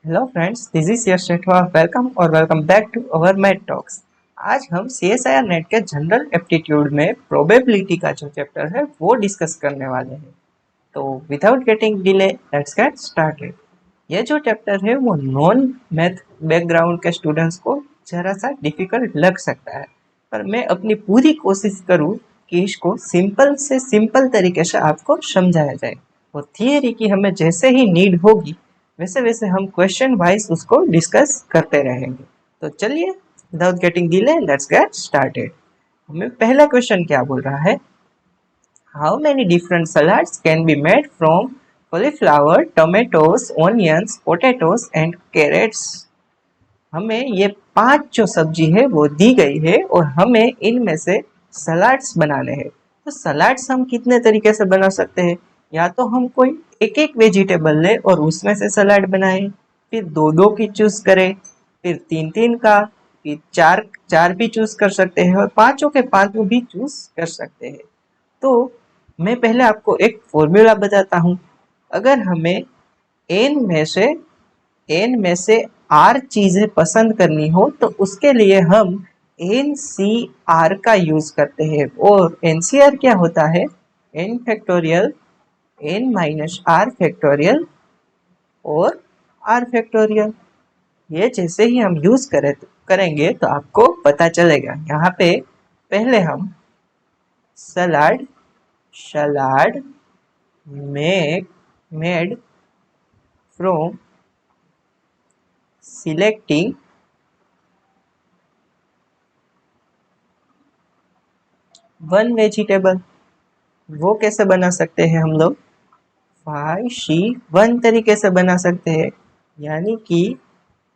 Hello friends, this is Yash Shethwa. Welcome back to our math talks. आज हम CSIR NET के general aptitude में probability का जो चैप्टर है वो डिस्कस करने वाले हैं। तो without getting delay let's get started. ये जो चैप्टर है वो नॉन मैथ बैकग्राउंड के स्टूडेंट्स को जरा सा डिफिकल्ट लग सकता है, पर मैं अपनी पूरी कोशिश करूँ कि इसको सिंपल से सिंपल तरीके से आपको समझाया जाए। वो थियरी की हमें जैसे ही नीड होगी वैसे वैसे हम क्वेश्चन वाइज उसको डिस्कस करते रहेंगे। तो चलिए without getting delay let's get started. हमें पहला क्वेश्चन क्या बोल रहा है? How many different salads can be made from cauliflower, tomatoes, onions, potatoes and carrots. हमें ये 5 जो सब्जी है वो दी गई है और हमें इनमें से सलाड्स बनाने हैं। तो सलाड्स हम कितने तरीके से बना सकते हैं? या तो हम कोई एक एक वेजिटेबल ले और उसमें से सलाड बनाएं, फिर दो दो की चूज करें, फिर तीन तीन का, फिर चार चार भी चूज कर सकते हैं और पांचों के पांचों भी चूज कर सकते हैं। तो मैं पहले आपको एक फॉर्मूला बताता हूँ। अगर हमें एन में से एन में से आर चीजें पसंद करनी हो तो उसके लिए हम एन सी आर का यूज करते हैं। और एनसीआर क्या होता है? N factorial, N minus R factorial और आर फैक्टोरियल। ये जैसे ही हम यूज करेंगे तो आपको पता चलेगा। यहाँ पे पहले हम salad salad made from selecting one vegetable. वो कैसे बना सकते हैं हम लोग? 5C1 तरीके से बना सकते हैं, यानी कि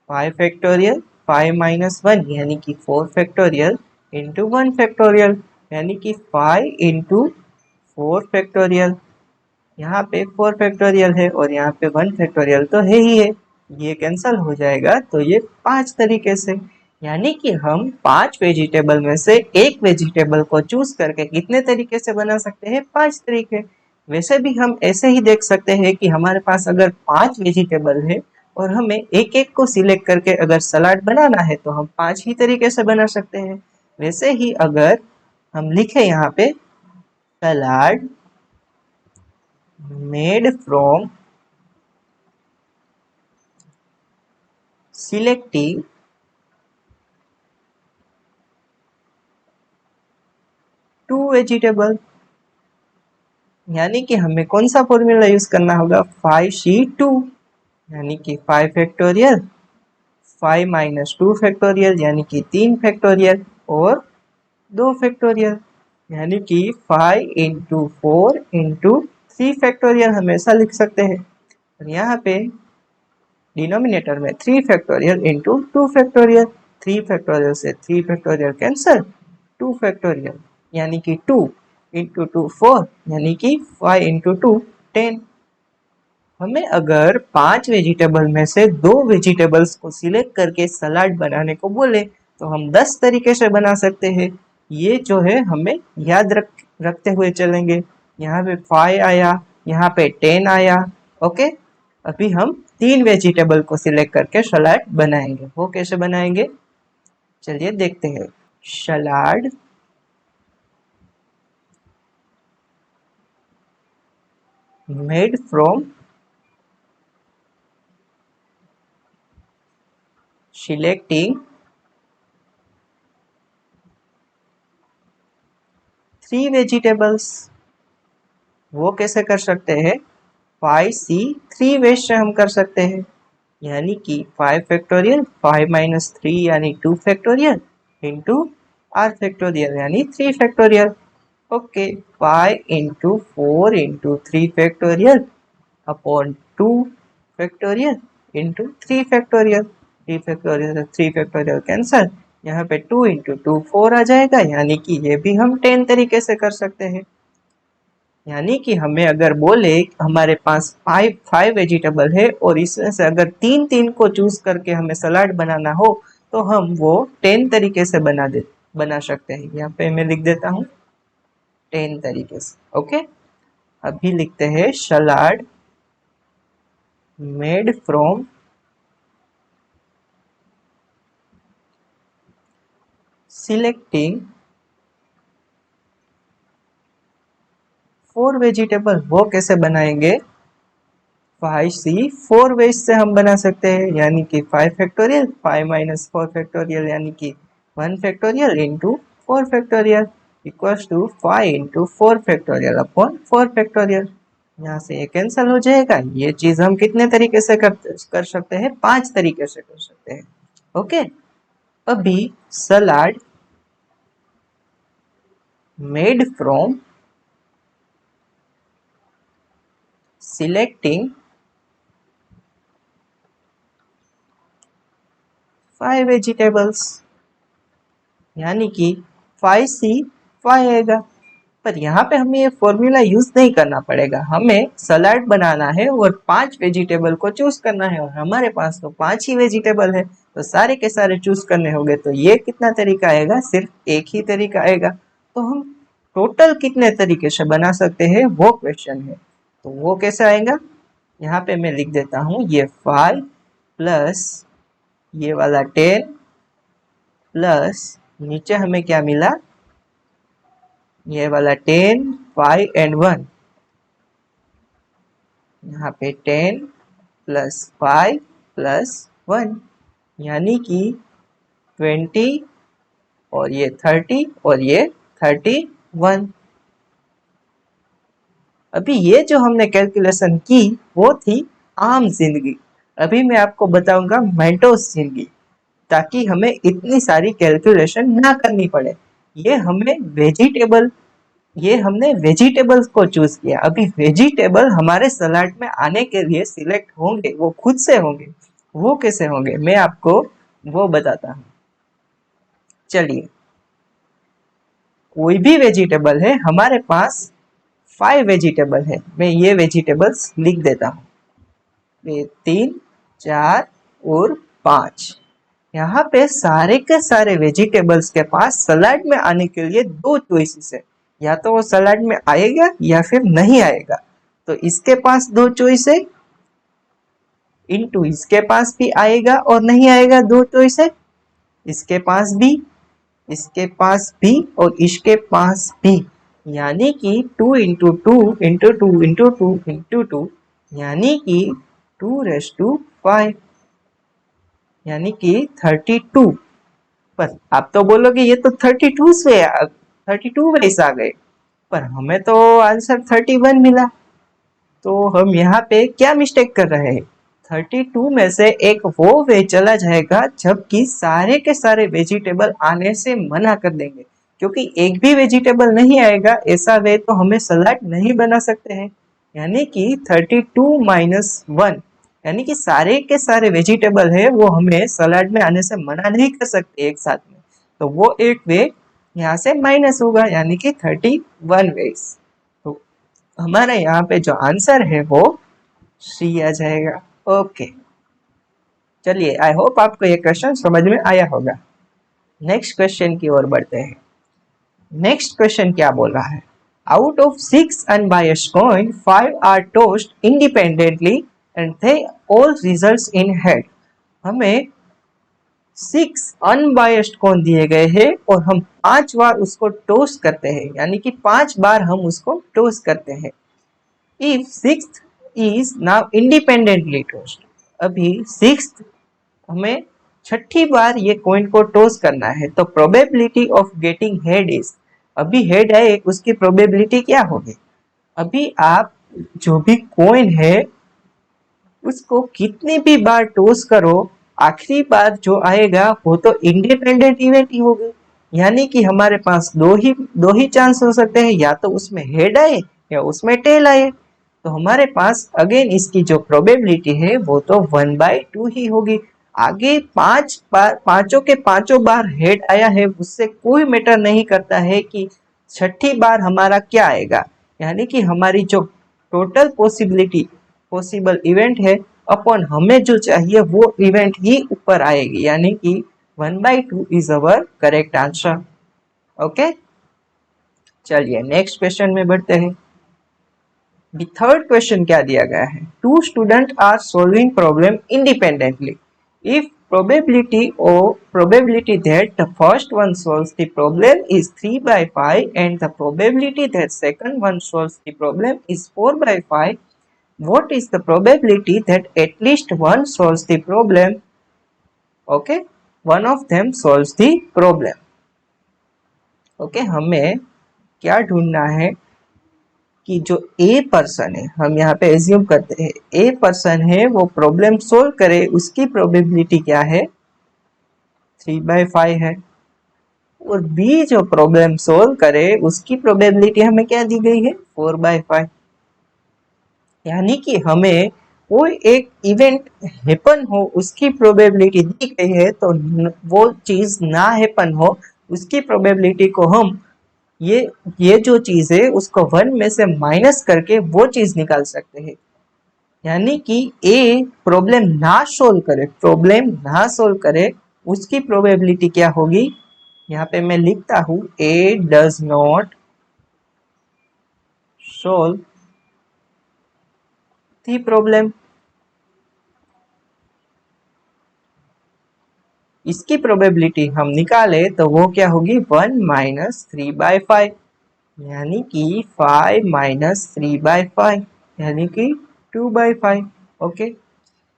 5 फैक्टोरियल 5 माइनस 1 यानी कि 4 फैक्टोरियल इंटू 1 फैक्टोरियल यानी कि 5 इंटू 4 फैक्टोरियल। यहाँ पे 4 फैक्टोरियल है और यहाँ पे 1 फैक्टोरियल तो है ही है, ये कैंसल हो जाएगा। तो ये 5 तरीके से, यानी कि हम 5 वेजिटेबल में से एक वेजिटेबल को चूज करके कितने तरीके से बना सकते हैं? 5 तरीके। वैसे भी हम ऐसे ही देख सकते हैं कि हमारे पास अगर 5 वेजिटेबल है और हमें एक एक को सिलेक्ट करके अगर सलाद बनाना है तो हम 5 ही तरीके से बना सकते हैं। वैसे ही अगर हम लिखे यहाँ पे salad made from selecting two vegetable, यानी कि हमें कौन सा फॉर्मूला यूज करना होगा? 5C2 यानी कि 5 फैक्टोरियल 5 माइनस 2 फैक्टोरियल यानी कि 3 फैक्टोरियल और 2 फैक्टोरियल यानी कि 5 इंटू 4 इंटू 3 फैक्टोरियल हमेशा लिख सकते हैं। और यहाँ पे डिनोमिनेटर में 3 फैक्टोरियल इंटू 2 फैक्टोरियल, 3 फैक्टोरियल से 3 फैक्टोरियल कैंसल, 2 फैक्टोरियल यानी कि 2 इंटू 2 4 यानी कि 5 इंटू 2 10। हमें अगर 5 वेजिटेबल में से 2 वेजिटेबल्स को सिलेक्ट करके सलाद बनाने को बोले तो हम 10 तरीके से बना सकते हैं। ये जो है हमें याद रखते हुए चलेंगे। यहाँ पे 5 आया, यहाँ पे 10 आया। ओके, अभी हम 3 वेजिटेबल को सिलेक्ट करके सलाद बनाएंगे। वो कैसे बनाएंगे? चलिए देखते हैं। सलाद मेड फ्रॉम सिलेक्टिंग 3 वेजिटेबल्स। वो कैसे कर सकते हैं? 5C3 वेज से हम कर सकते हैं, यानी कि 5 फैक्टोरियल 5 माइनस 3 यानी 2 फैक्टोरियल इंटू आर फैक्टोरियल यानी 3 factorial. Okay, 5 into 4 into 3 factorial upon 2 factorial into 3 factorial, 3 factorial 3 factorial cancel, यहाँ पे 2 इंटू 2 4 आ जाएगा, यानी कि ये भी हम 10 तरीके से कर सकते हैं। यानी कि हमें अगर बोले हमारे पास 5 वेजिटेबल है और इसमें से अगर 3 को चूज करके हमें सलाद बनाना हो तो हम वो 10 तरीके से बना सकते हैं। यहाँ पे मैं लिख देता हूँ 10 तरीके से। ओके, अभी लिखते हैं सलाद मेड फ्रॉम सिलेक्टिंग 4 वेजिटेबल, वो कैसे बनाएंगे? 5c 4 वेज से हम बना सकते हैं, यानी कि 5 फैक्टोरियल 5 माइनस 4 फैक्टोरियल यानी कि 1 factorial into 4 factorial equals to 5 into 4 factorial upon 4 factorial. यहाँ से ये कैंसिल हो जाएगा। ये चीज हम कितने तरीके से कर सकते हैं? 5 तरीके से कर सकते हैं। ओके, अभी salad made from selecting 5 vegetables, यानी कि 5c 5 आएगा। पर यहाँ पे हमें ये फॉर्मूला यूज नहीं करना पड़ेगा, हमें सलाड बनाना है और 5 वेजिटेबल को चूज करना है, और हमारे पास तो 5 ही वेजिटेबल है, तो सारे के सारे चूज करने होंगे। तो ये कितना तरीका आएगा? सिर्फ एक ही तरीका आएगा। तो हम टोटल कितने तरीके से बना सकते हैं वो क्वेश्चन है। तो वो कैसे आएगा? यहाँ पे मैं लिख देता हूँ, ये 5 प्लस ये वाला 10 प्लस नीचे हमें क्या मिला? ये वाला 10 5 एंड 1, यहाँ पे 10 प्लस 5 प्लस 1 यानी कि 20 और ये 30 और ये 31। अभी ये जो हमने कैलकुलेशन की वो थी आम जिंदगी। अभी मैं आपको बताऊंगा मेंटोस जिंदगी, ताकि हमें इतनी सारी कैलकुलेशन ना करनी पड़े। ये हमें वेजिटेबल ये हमने वेजिटेबल्स को चूज किया। अभी वेजिटेबल हमारे सलाड में आने के लिए सिलेक्ट होंगे, वो खुद से होंगे। वो कैसे होंगे मैं आपको वो बताता हूँ। चलिए, कोई भी वेजिटेबल है, हमारे पास 5 वेजिटेबल है, मैं ये वेजिटेबल्स लिख देता हूँ। ये 3 4 और 5। यहाँ पे सारे के सारे वेजिटेबल्स के पास सलाड में आने के लिए दो चॉइसेस है, या तो वो सलाड में आएगा या फिर नहीं आएगा। तो इसके पास दो चॉइस है, इनटू इसके पास भी आएगा और नहीं आएगा, दो चॉइस है। इसके पास भी, इसके पास भी और इसके पास भी, यानी कि 2 इंटू 2 इंटू 2 इंटू 2 इंटू 2 यानी कि 2⁵ यानी कि 32। पर आप तो बोलोगे ये तो 32 वेज आ गए, पर हमें तो आंसर 31 मिला। तो हम यहाँ पे क्या मिस्टेक कर रहे हैं? 32 में से एक वो वे चला जाएगा जबकि सारे के सारे वेजिटेबल आने से मना कर देंगे, क्योंकि एक भी वेजिटेबल नहीं आएगा ऐसा वे तो हमें सलाद नहीं बना सकते हैं। यानी कि 32 माइनस 1, यानी कि सारे के सारे वेजिटेबल है वो हमें सलाद में आने से मना नहीं कर सकते एक साथ में। तो वो एक वे यहाँ से माइनस होगा, यानी कि 31 वेज। तो हमारा यहाँ पे जो आंसर है वो सी आ जाएगा। ओके, चलिए, आई होप आपको ये क्वेश्चन समझ में आया होगा। नेक्स्ट क्वेश्चन की ओर बढ़ते हैं। नेक्स्ट क्वेश्चन क्या बोल रहा है? Out of 6 unbiased coin 5 are tossed independently and they all results in head. हमें 6 अनबायस्ड कॉइन दिए गए हैं और हम 5 बार उसको टोस्ट करते हैं, यानी कि 5 बार हम उसको टोस्ट करते हैं। If 6th is now independently toast, अभी 6th हमें छठी बार ये कॉइन को टॉस करना है, तो probability of getting head is, अभी हेड है उसकी प्रोबेबिलिटी क्या होगी? अभी आप जो भी कॉइन है उसको कितनी भी बार टॉस करो, आखिरी बार जो आएगा वो तो इंडिपेंडेंट इवेंट ही होगी। यानी कि हमारे पास दो ही चांस हो सकते हैं, या तो उसमें हेड आए या उसमें टेल आए। तो हमारे पास अगेन इसकी जो प्रोबेबिलिटी है वो तो 1/2 ही होगी। आगे 5 बार, पांचों के पांचों बार हेड आया है, उससे कोई मैटर नहीं करता है कि छठी बार हमारा क्या आएगा। यानी कि हमारी जो टोटल पॉसिबल इवेंट है अपॉन हमें जो चाहिए वो इवेंट ही ऊपर आएगी, यानी कि 1/2 is our correct answer. Okay, चलिए नेक्स्ट क्वेश्चन में बढ़ते हैं। थर्ड क्वेश्चन क्या दिया गया है? 2 student are solving problem independently If probability that the first one solves the problem is 3 by 5 and the probability that second one solves the problem is 4 by 5, what is the probability that at least one solves the problem? Okay, one of them solves the problem. Okay, हमें क्या ढूंढना है कि जो a person है, हम यहाँ पे एज्यूम करते हैं ए पर्सन है वो प्रॉब्लम सोल्व करे, उसकी प्रोबेबिलिटी क्या है 3/5 है, और बी जो प्रॉब्लम सोल्व करे उसकी प्रोबेबिलिटी हमें क्या दी गई है 4/5। यानी कि हमें कोई एक इवेंट हैपन हो उसकी प्रोबेबिलिटी दी गई है, तो वो चीज ना हैपन हो उसकी प्रोबेबिलिटी को हम ये जो चीज है उसको 1 में से माइनस करके वो चीज निकाल सकते हैं। यानी कि ए प्रॉब्लम ना सोल्व करे उसकी प्रोबेबिलिटी क्या होगी, यहाँ पे मैं लिखता हूं A does not solve the problem. इसकी प्रोबेबिलिटी हम निकाले तो वो क्या होगी 1 माइनस 3/5, यानी कि 5 माइनस 3/5 यानी कि 2/5। ओके,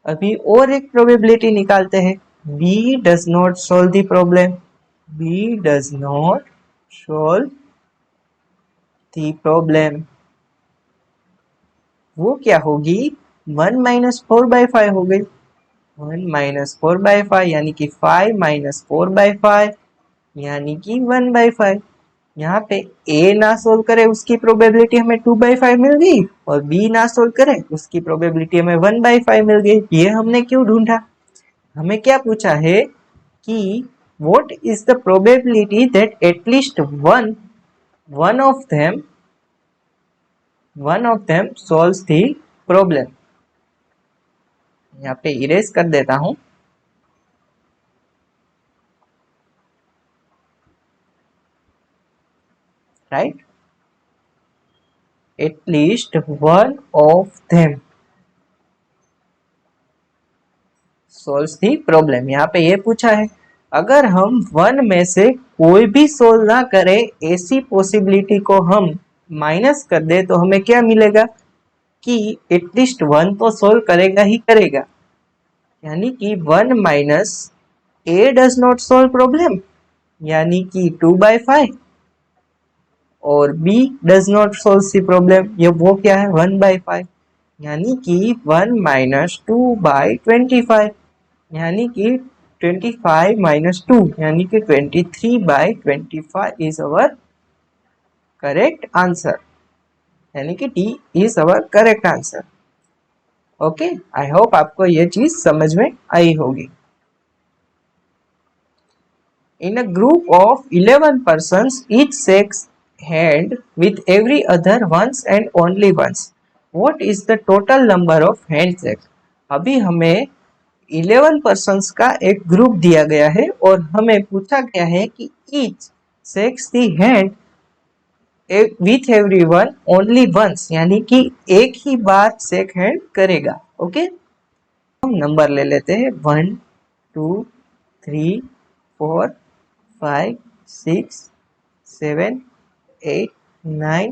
अभी और एक प्रोबेबिलिटी निकालते हैं, B does not solve the problem. B does not solve the problem, वो क्या होगी 1 माइनस 4/5 हो गई। 1 माइनस 4/5 यानी कि 5 माइनस 4/5 यानी कि 1/5। यहाँ पे ए ना सोल्व करे उसकी प्रोबेबिलिटी हमें 2/5 मिल गई, और बी ना सोल्व करे उसकी प्रोबेबिलिटी हमें 1/5 मिल गई। ये हमने क्यों ढूंढा, हमें क्या पूछा है कि what is the probability that at least one of them solves the problem. यहाँ पे इरेज कर देता हूं। Right, at least one of them solves the problem. यहाँ पे ये पूछा है अगर हम 1 में से कोई भी सोल्व ना करे, ऐसी पॉसिबिलिटी को हम माइनस कर दे तो हमें क्या मिलेगा कि एटलीस्ट 1 तो सोल्व करेगा ही करेगा। यानी कि 1 minus A does not solve problem यानी कि 2/5, और B does not solve the problem, ये वो क्या है 1/5, यानी कि 1 माइनस 2/25 यानी कि 25 माइनस 2 यानी कि 23/25 इज अवर करेक्ट आंसर, यानी कि D is our correct answer. Okay, I hope आपको ये चीज समझ में आई होगी। In a group of 11 persons, each shakes hand with every other once and only once. What is the total number of handshakes? अभी हमें 11 पर्सन्स का एक ग्रुप दिया गया है और हमें पूछा गया है कि each shakes the hand with everyone only once, यानी कि एक ही बार शेक हैंड करेगा। ओके, हम नंबर ले लेते हैं 1 2 3 4 5 6 7 8 9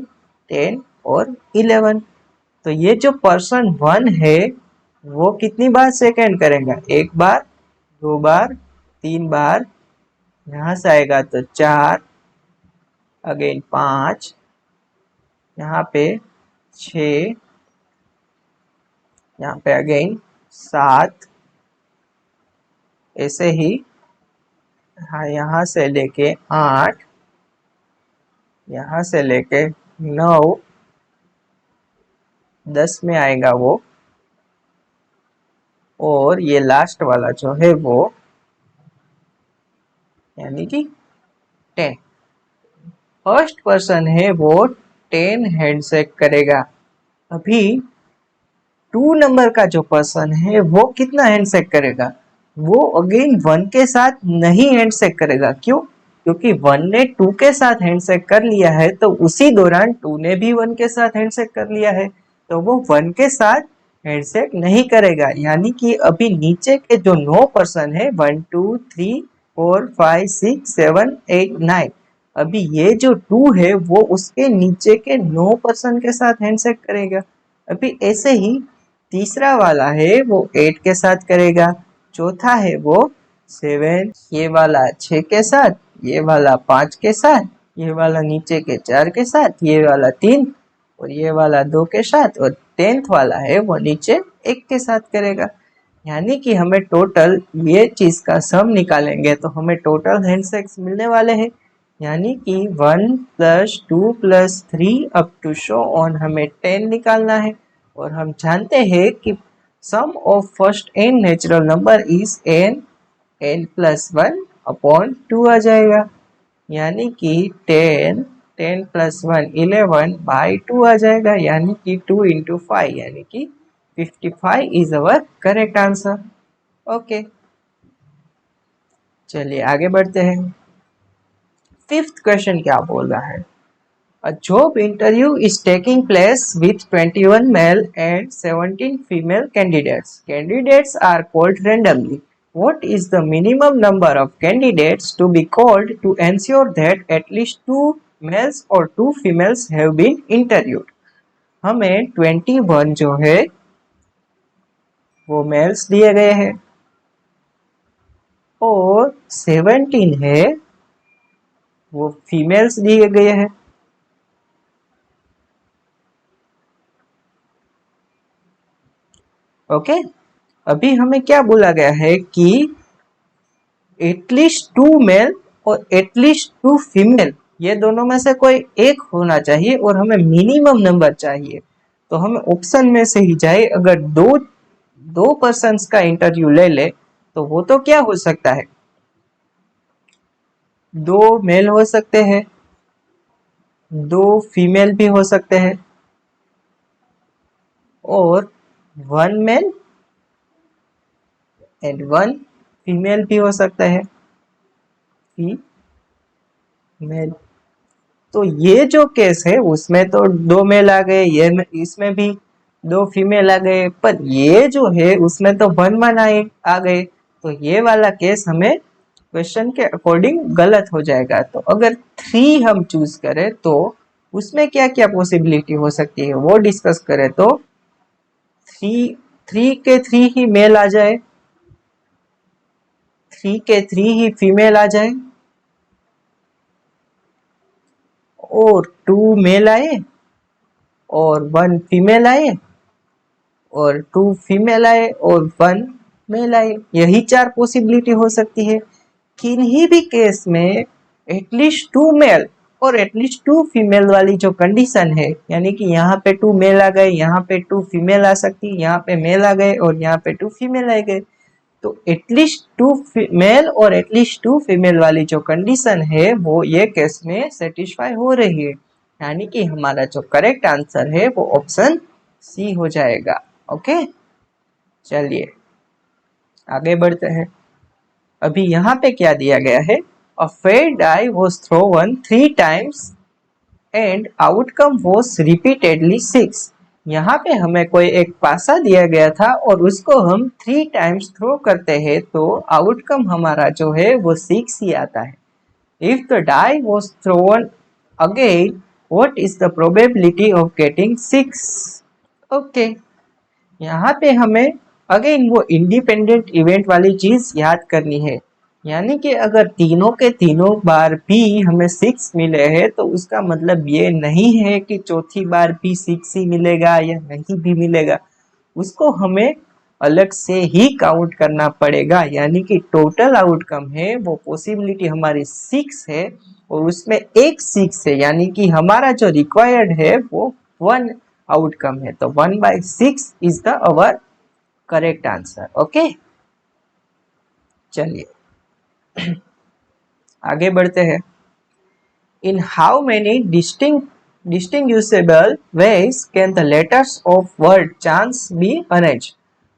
10 और 11। तो ये जो पर्सन 1 है वो कितनी बार सेकंड करेगा, एक बार, दो बार, तीन बार, यहाँ से आएगा तो 4, अगेन 5, यहाँ पे 6, यहाँ पे अगेन 7, ऐसे ही हाँ यहाँ से लेके 8, यहाँ से लेके 9, 10 में आएगा वो, और ये लास्ट वाला जो है वो यानी कि 10। फर्स्ट पर्सन है वो 10 हैंडशेक करेगा। अभी 2 नंबर का जो पर्सन है वो कितना हैंडशेक करेगा, वो अगेन 1 के साथ नहीं हैंडशेक करेगा। क्यों, क्योंकि 1 ने 2 के साथ हैंडशेक कर लिया है, तो उसी दौरान 2 ने भी 1 के साथ हैंडशेक कर लिया है, तो वो 1 के साथ हैंडशेक नहीं करेगा, यानी कि अभी नीचे के जो 9 पर्सन है 1 2 3 4 5 6 7 8 9, अभी ये जो 2 है वो उसके नीचे के 9 पर्सन के साथ हैंडशेक करेगा। अभी ऐसे ही तीसरा वाला है वो 8 के साथ करेगा, चौथा है वो 7, ये वाला 6 के साथ, ये वाला 5 के साथ, ये वाला नीचे के 4 के साथ, ये वाला 3 और ये वाला 2 के साथ, और 10th वाला है वो नीचे 1 के साथ करेगा। यानी कि हमें टोटल ये चीज का सम निकालेंगे तो हमें टोटल हैंडशेक्स मिलने वाले हैं, यानी कि 1 + 2 + 3 अप टू शो ऑन हमें 10 निकालना है। और हम जानते हैं कि sum of first n natural number is n + 1 upon 2 आ जाएगा, यानी कि 10 + 1 11/2 आ जाएगा, यानी कि 2 × 5 यानी कि 55 is our correct answer. Okay, चलिए आगे बढ़ते हैं। 5th क्वेश्चन क्या बोल रहा है? A job interview is taking place with 21 male and 17 female candidates. Candidates are called randomly. What is the minimum number of candidates to be called to ensure that at least 2 males or 2 females have been interviewed? हमें 21 जो है वो mails दिए गए हैं और 17 है वो फीमेल्स दिए गए हैं। ओके, अभी हमें क्या बोला गया है कि एटलीस्ट 2 मेल और एटलीस्ट 2 फीमेल, ये दोनों में से कोई एक होना चाहिए और हमें मिनिमम नंबर चाहिए। तो हमें ऑप्शन में से ही जाए, अगर दो पर्सन्स का इंटरव्यू ले ले तो वो तो क्या हो सकता है, 2 मेल हो सकते हैं, 2 फीमेल भी हो सकते हैं और 1 मेल एंड 1 फीमेल भी हो सकता है, फीमेल। तो ये जो केस है उसमें तो 2 मेल आ गए, ये इसमें भी 2 फीमेल आ गए, पर ये जो है उसमें तो 1 आए आ गए। तो ये वाला केस हमें क्वेश्चन के अकॉर्डिंग गलत हो जाएगा। तो अगर 3 हम चूज करें तो उसमें क्या क्या पॉसिबिलिटी हो सकती है वो डिस्कस करें तो 3 के 3 ही मेल आ जाए, 3 के 3 ही फीमेल आ जाए और 2 मेल आए और 1 फीमेल आए और 2 फीमेल आए और 1 मेल आए। यही 4 पॉसिबिलिटी हो सकती है। किन्हीं भी केस में एटलीस्ट 2 मेल और एटलीस्ट 2 फीमेल वाली जो कंडीशन है, यानी कि यहाँ पे 2 मेल आ गए, यहाँ पे 2 फीमेल आ सकती, यहाँ पे मेल आ गए और यहाँ पे 2 फीमेल आ गए, तो एटलीस्ट 2 मेल और एटलीस्ट 2 फीमेल वाली जो कंडीशन है वो ये केस में सेटिस्फाई हो रही है, यानी कि हमारा जो करेक्ट आंसर है वो ऑप्शन सी हो जाएगा। ओके, चलिए आगे बढ़ते हैं। अभी यहाँ पे क्या दिया गया है, a fair die was thrown 3 times and outcome was repeatedly 6। यहाँ पे हमें कोई एक पासा दिया गया था और उसको हम 3 times थ्रो करते हैं तो आउटकम हमारा जो है वो 6 ही आता है। If the die was thrown again what is the probability of getting 6? Okay, यहाँ पे हमें अगेन वो इंडिपेंडेंट इवेंट वाली चीज याद करनी है, यानी कि अगर तीनों के तीनों बार भी हमें 6 मिले हैं तो उसका मतलब ये नहीं है कि चौथी बार भी 6 ही मिलेगा या नहीं भी मिलेगा, उसको हमें अलग से ही काउंट करना पड़ेगा। यानी कि टोटल आउटकम है वो पॉसिबिलिटी हमारी 6 है और उसमें एक 6 है, यानी कि हमारा जो रिक्वायर्ड है वो 1 आउटकम है। तो 1/6 is the our correct answer. Okay, चलिए आगे बढ़ते हैं। In how many distinguishable ways can the letters of word chance be arranged?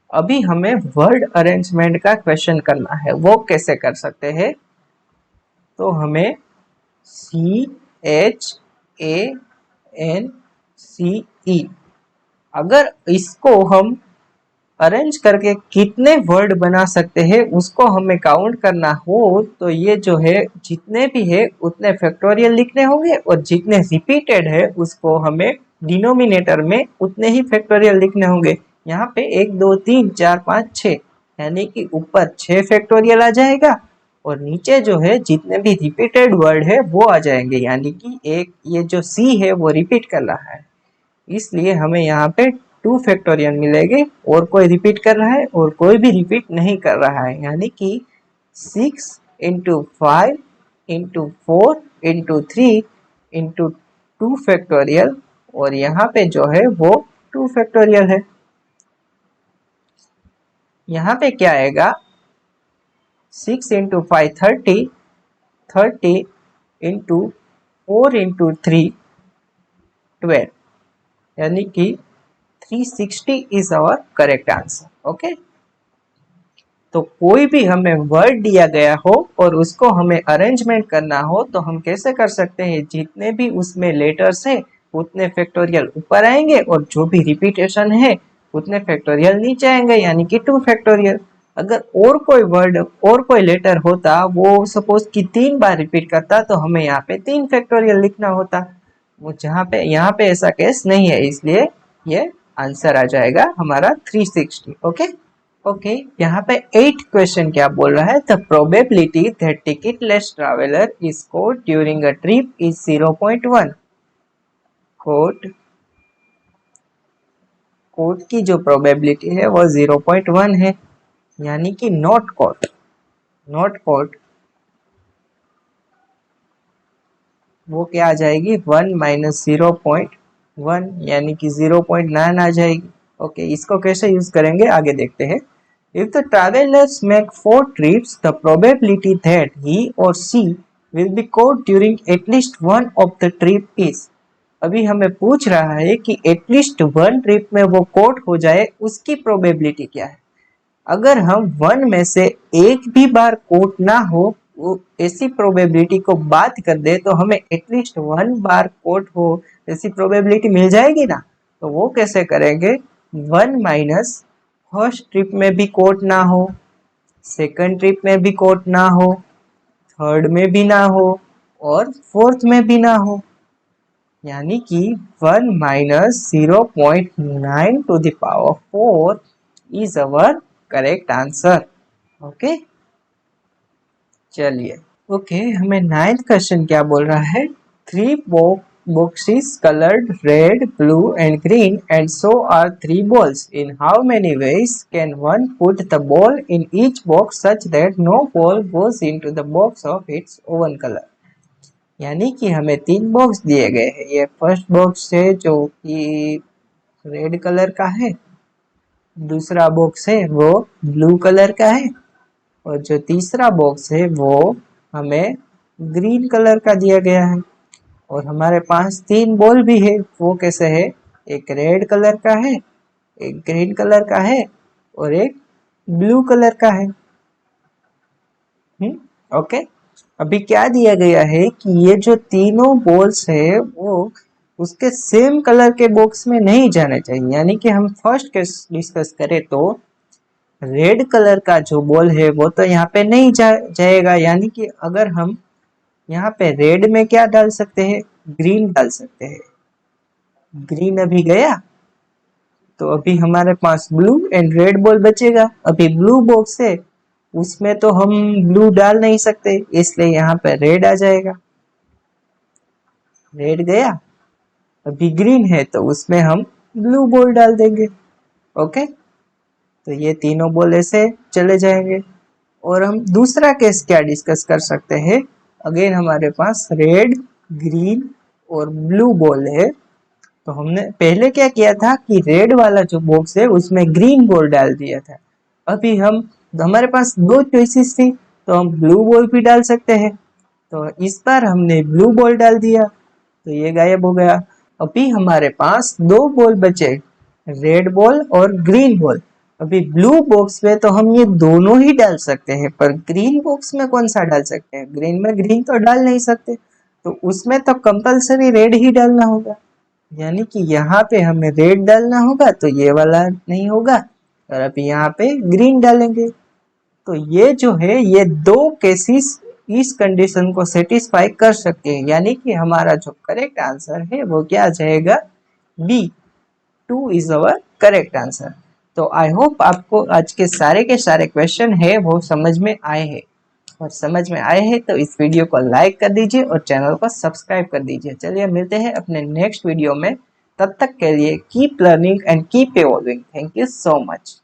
अभी हमें वर्ड अरेंजमेंट का क्वेश्चन करना है, वो कैसे कर सकते हैं? तो हमें CHANCE, अगर इसको हम अरेंज करके कितने वर्ड बना सकते हैं उसको हमें काउंट करना हो तो ये जो है जितने भी है उतने फैक्टोरियल लिखने होंगे और जितने रिपीटेड है उसको हमें डिनोमिनेटर में उतने ही फैक्टोरियल लिखने होंगे। यहाँ पे 1 2 3 4 5 6 यानी कि ऊपर 6 फैक्टोरियल आ जाएगा और नीचे जो है जितने भी रिपीटेड वर्ड है वो आ जाएंगे, यानी कि एक ये जो सी है वो रिपीट कर रहा है इसलिए हमें यहाँ पे 2 फैक्टोरियल मिलेंगे और कोई रिपीट कर रहा है और कोई भी रिपीट नहीं कर रहा है, यानी कि 6 into 5 into 4 into 3 into 2 factorial और यहाँ पे जो है वो 2 फैक्टोरियल है। यहाँ पे क्या आएगा 6 इंटू 5 30 30 इंटू 4 इंटू 3 12 यानी कि 360 is our correct answer. Okay, तो कोई भी हमें वर्ड दिया गया हो और उसको हमें अरेंजमेंट करना हो तो हम कैसे कर सकते हैं, जितने भी उसमें लेटर्स है उतने फैक्टोरियल ऊपर आएंगे और जो भी रिपीटेशन है उतने फैक्टोरियल नीचे आएंगे, यानी कि 2 फैक्टोरियल। अगर और कोई वर्ड और कोई लेटर होता वो सपोज कि 3 बार रिपीट करता तो हमें यहाँ पे 3 फैक्टोरियल लिखना होता, वो जहाँ पे यहाँ पे ऐसा केस नहीं है इसलिए ये आंसर आ जाएगा हमारा 360। ओके ओके, यहाँ पे 8 क्वेश्चन क्या बोल रहा है, the probability that ticketless traveller is caught during a trip is 0.1। Caught caught की जो प्रोबेबिलिटी है वो 0.1 है, यानी कि नॉट कोट। नॉट कोट वो क्या आ जाएगी 1 माइनस 0.1 यानी कि 0.9 आ जाएगी। ओके, इसको कैसे यूज करेंगे आगे देखते हैं। If the travelers make 4 trips, the probability that he or she will be caught during at least one of the trip is। अभी हमें पूछ रहा है कि एटलीस्ट वन ट्रिप में वो कोट हो जाए उसकी प्रोबेबिलिटी क्या है। अगर हम वन में से एक भी बार कोट ना हो वो ऐसी प्रोबेबिलिटी को बात कर दे तो हमें एटलीस्ट वन बार कोट हो ऐसी प्रोबेबिलिटी मिल जाएगी ना। तो वो कैसे करेंगे, 1 माइनस फर्स्ट ट्रिप में भी कोट ना हो, सेकंड ट्रिप में भी कोट ना हो, थर्ड में भी ना हो और फोर्थ में भी ना हो, यानी कि 1 minus 0.9 to the power 4 is our correct answer. Okay, चलिए ओके, हमें 9th क्वेश्चन क्या बोल रहा है, 3 boxes colored red, blue and green and so are 3 balls. In how many ways can one put the ball in each box such that no ball goes into the box of its own color। यानी कि हमें 3 box दिए गए हैं। ये first box है जो कि रेड कलर का है, दूसरा बॉक्स है वो ब्लू कलर का है और जो तीसरा बॉक्स है वो हमें ग्रीन कलर का दिया गया है। और हमारे पास 3 बॉल भी है, वो कैसे है, एक रेड कलर का है, एक ग्रीन कलर का है और एक ब्लू कलर का है। ओके, अभी क्या दिया गया है कि ये जो तीनों बॉल्स है वो उसके सेम कलर के बॉक्स में नहीं जाने चाहिए। यानी कि हम फर्स्ट केस डिस्कस करें तो रेड कलर का जो बॉल है वो तो यहाँ पे नहीं जाएगा, यानी कि अगर हम यहाँ पे रेड में क्या डाल सकते हैं, ग्रीन डाल सकते हैं। ग्रीन अभी गया तो अभी हमारे पास ब्लू एंड रेड बॉल बचेगा। अभी ब्लू बॉक्स है उसमें तो हम ब्लू डाल नहीं सकते इसलिए यहाँ पे रेड आ जाएगा। रेड गया, अभी ग्रीन है तो उसमें हम ब्लू बॉल डाल देंगे। ओके, तो ये तीनों बॉल ऐसे चले जाएंगे। और हम दूसरा केस क्या डिस्कस कर सकते हैं, अगेन हमारे पास रेड ग्रीन और ब्लू बॉल है। तो हमने पहले क्या किया था कि रेड वाला जो बॉक्स है उसमें ग्रीन बॉल डाल दिया था। अभी हमारे पास 2 चॉइसेस थी तो हम ब्लू बॉल भी डाल सकते हैं, तो इस बार हमने ब्लू बॉल डाल दिया तो ये गायब हो गया। अभी हमारे पास 2 बॉल बचे, रेड बॉल और ग्रीन बॉल। अभी ब्लू बॉक्स में तो हम ये दोनों ही डाल सकते हैं पर ग्रीन बॉक्स में कौन सा डाल सकते हैं, ग्रीन में ग्रीन तो डाल नहीं सकते, तो उसमें तो कंपलसरी रेड ही डालना होगा। यानी कि यहाँ पे हमें रेड डालना होगा तो ये वाला नहीं होगा, और अभी यहाँ पे ग्रीन डालेंगे। तो ये जो है ये दो केसेस इस कंडीशन को सेटिस्फाई कर सकते हैं, यानी कि हमारा जो करेक्ट आंसर है वो क्या आ जाएगा, B, 2 is our correct answer. तो आई होप आपको आज के सारे क्वेश्चन है वो समझ में आए हैं, और समझ में आए हैं तो इस वीडियो को लाइक कर दीजिए और चैनल को सब्सक्राइब कर दीजिए। चलिए मिलते हैं अपने नेक्स्ट वीडियो में, तब तक के लिए keep learning and keep evolving. Thank you so much.